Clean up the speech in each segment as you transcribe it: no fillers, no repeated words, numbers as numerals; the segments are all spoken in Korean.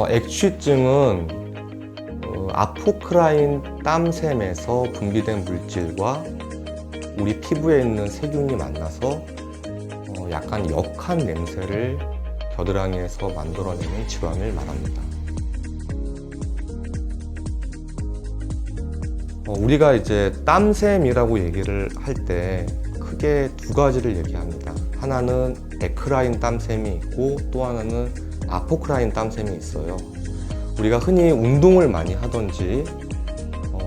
액취증은 아포크라인 땀샘에서 분비된 물질과 우리 피부에 있는 세균이 만나서 약간 역한 냄새를 겨드랑이에서 만들어내는 질환을 말합니다. 우리가 이제 땀샘이라고 얘기를 할 때 크게 두 가지를 얘기합니다. 하나는 에크라인 땀샘이 있고 또 하나는 아포크라인 땀샘이 있어요. 우리가 흔히 운동을 많이 하든지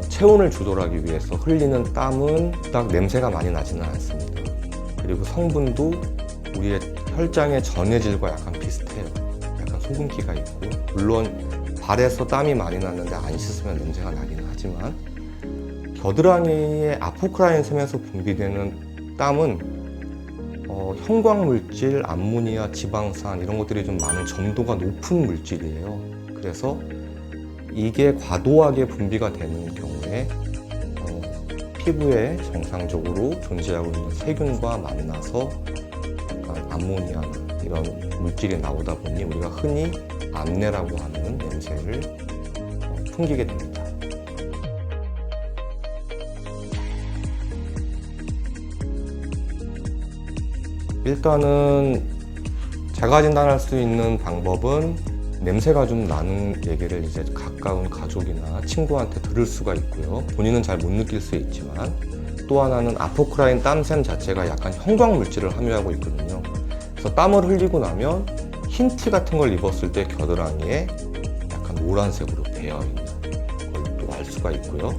체온을 조절하기 위해서 흘리는 땀은 딱 냄새가 많이 나지는 않습니다. 그리고 성분도 우리의 혈장의 전해질과 약간 비슷해요. 약간 소금기가 있고, 물론 발에서 땀이 많이 났는데 안 씻으면 냄새가 나긴 하지만, 겨드랑이의 아포크라인 샘에서 분비되는 땀은 형광물질, 암모니아, 지방산 이런 것들이 좀 많은 점도가 높은 물질이에요. 그래서 이게 과도하게 분비가 되는 경우에 피부에 정상적으로 존재하고 있는 세균과 만나서 약간 암모니아나 이런 물질이 나오다 보니 우리가 흔히 암내라고 하는 냄새를 풍기게 됩니다. 일단은 제가 진단할 수 있는 방법은 냄새가 좀 나는 얘기를 이제 가까운 가족이나 친구한테 들을 수가 있고요. 본인은 잘 못 느낄 수 있지만, 또 하나는 아포크라인 땀샘 자체가 약간 형광 물질을 함유하고 있거든요. 그래서 땀을 흘리고 나면 흰 티 같은 걸 입었을 때 겨드랑이에 약간 노란색으로 배어 있는 걸 또 알 수가 있고요.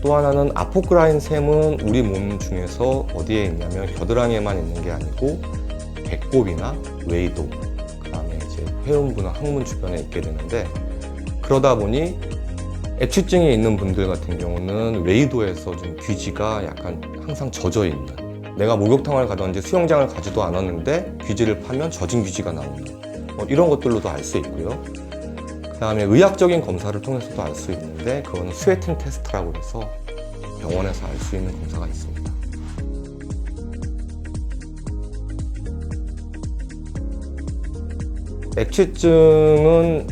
또 하나는 아포크라인 샘은 우리 몸 중에서 어디에 있냐면 겨드랑이에만 있는 게 아니고 배꼽이나 외이도, 그 다음에 이제 회음부나 항문 주변에 있게 되는데, 그러다 보니 액취증이 있는 분들 같은 경우는 외이도에서 좀 귀지가 약간 항상 젖어 있는, 내가 목욕탕을 가든지 수영장을 가지도 않았는데 귀지를 파면 젖은 귀지가 나오는 이런 것들로도 알 수 있고요. 그 다음에 의학적인 검사를 통해서도 알 수 있는데, 그거는 스웨팅 테스트라고 해서 병원에서 알 수 있는 검사가 있습니다. 액취증은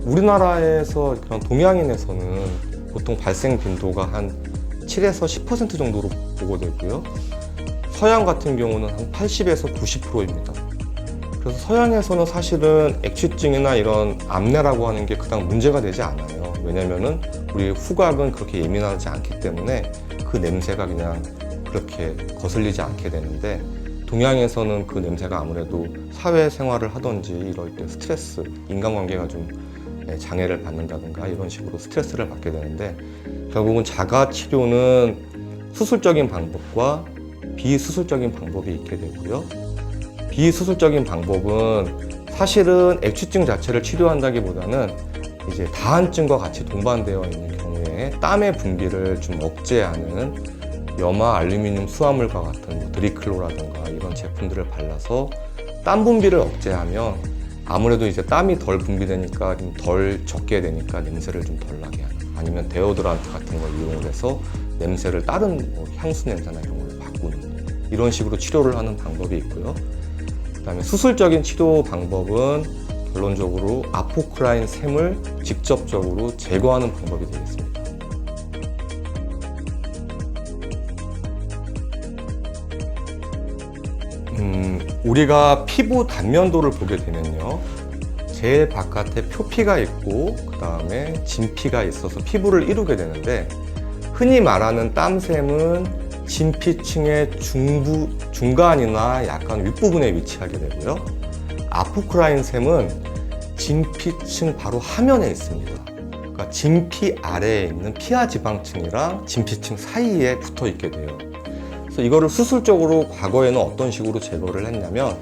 우리나라에서 그런 동양인에서는 보통 발생 빈도가 한 7에서 10% 정도로 보고되고요. 서양 같은 경우는 한 80에서 90%입니다. 그래서 서양에서는 사실은 액취증이나 이런 암내라고 하는 게 그닥 문제가 되지 않아요. 왜냐면은 우리 후각은 그렇게 예민하지 않기 때문에 그 냄새가 그냥 그렇게 거슬리지 않게 되는데, 동양에서는 그 냄새가 아무래도 사회생활을 하든지 이럴 때 스트레스, 인간관계가 좀 장애를 받는다든가 이런 식으로 스트레스를 받게 되는데, 결국은 자가치료는 수술적인 방법과 비수술적인 방법이 있게 되고요. 비수술적인 방법은 사실은 액취증 자체를 치료한다기보다는 이제 다한증과 같이 동반되어 있는 경우에 땀의 분비를 좀 억제하는 염화 알루미늄 수화물과 같은 드리클로라든가 이런 제품들을 발라서 땀 분비를 억제하면 아무래도 이제 땀이 덜 분비되니까 좀 덜 적게 되니까 냄새를 좀 덜 나게 하는, 아니면 데오드란트 같은 걸 이용을 해서 냄새를 다른 향수 냄새나 이런 걸로 바꾸는, 이런 식으로 치료를 하는 방법이 있고요. 그 다음에 수술적인 치료 방법은 결론적으로 아포크라인 샘을 직접적으로 제거하는 방법이 되겠습니다. 우리가 피부 단면도를 보게 되면요, 제일 바깥에 표피가 있고 그 다음에 진피가 있어서 피부를 이루게 되는데, 흔히 말하는 땀샘은 진피층의 중간이나 약간 윗부분에 위치하게 되고요. 아포크라인 샘은 진피층 바로 하면에 있습니다. 그러니까 진피 아래에 있는 피하 지방층이랑 진피층 사이에 붙어 있게 돼요. 그래서 이거를 수술적으로 과거에는 어떤 식으로 제거를 했냐면,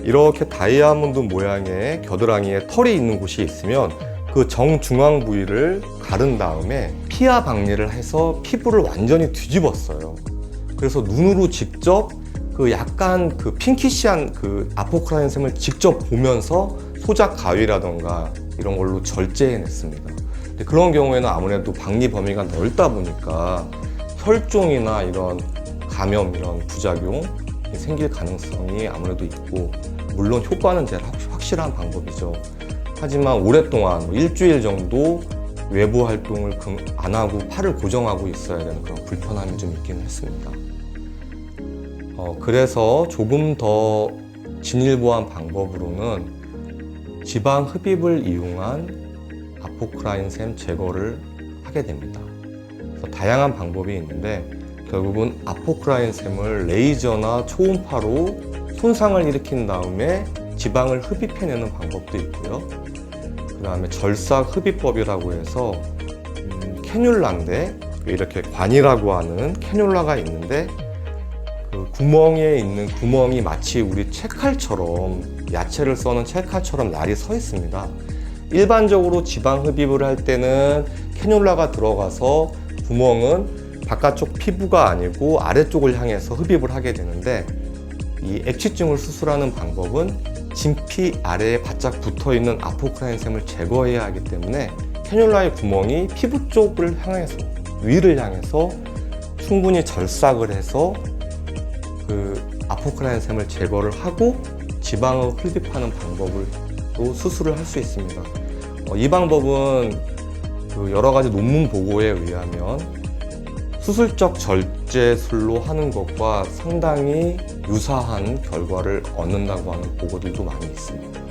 이렇게 다이아몬드 모양의 겨드랑이에 털이 있는 곳이 있으면 그 정중앙 부위를 가른 다음에 피하 박리를 해서 피부를 완전히 뒤집었어요. 그래서 눈으로 직접 그 약간 그 핑키시한 그 아포크라인 샘을 직접 보면서 소작 가위라던가 이런 걸로 절제해냈습니다. 근데 그런 경우에는 아무래도 박리 범위가 넓다 보니까 혈종이나 이런 감염, 이런 부작용이 생길 가능성이 아무래도 있고, 물론 효과는 제일 확실한 방법이죠. 하지만 오랫동안 일주일 정도 외부 활동을 안 하고 팔을 고정하고 있어야 되는 그런 불편함이 좀 있긴 했습니다. 그래서 조금 더 진일보한 방법으로는 지방 흡입을 이용한 아포크라인샘 제거를 하게 됩니다. 그래서 다양한 방법이 있는데 결국은 아포크라인샘을 레이저나 초음파로 손상을 일으킨 다음에 지방을 흡입해내는 방법도 있고요. 그 다음에 절삭 흡입법이라고 해서 캐뉼라인데 이렇게 관이라고 하는 캐뉼라가 있는데 그 구멍에 있는 구멍이 마치 우리 채칼처럼 야채를 써는 채칼처럼 날이 서 있습니다. 일반적으로 지방 흡입을 할 때는 캐뉼라가 들어가서 구멍은 바깥쪽 피부가 아니고 아래쪽을 향해서 흡입을 하게 되는데 이 액취증을 수술하는 방법은 진피 아래에 바짝 붙어있는 아포크라인샘을 제거해야 하기 때문에 캐뉼라의 구멍이 피부 쪽을 향해서 위를 향해서 충분히 절삭을 해서 그 아포크라인샘을 제거를 하고 지방을 흡입하는 방법으로 수술을 할 수 있습니다. 이 방법은 그 여러 가지 논문 보고에 의하면 수술적 절제술로 하는 것과 상당히 유사한 결과를 얻는다고 하는 보고들도 많이 있습니다.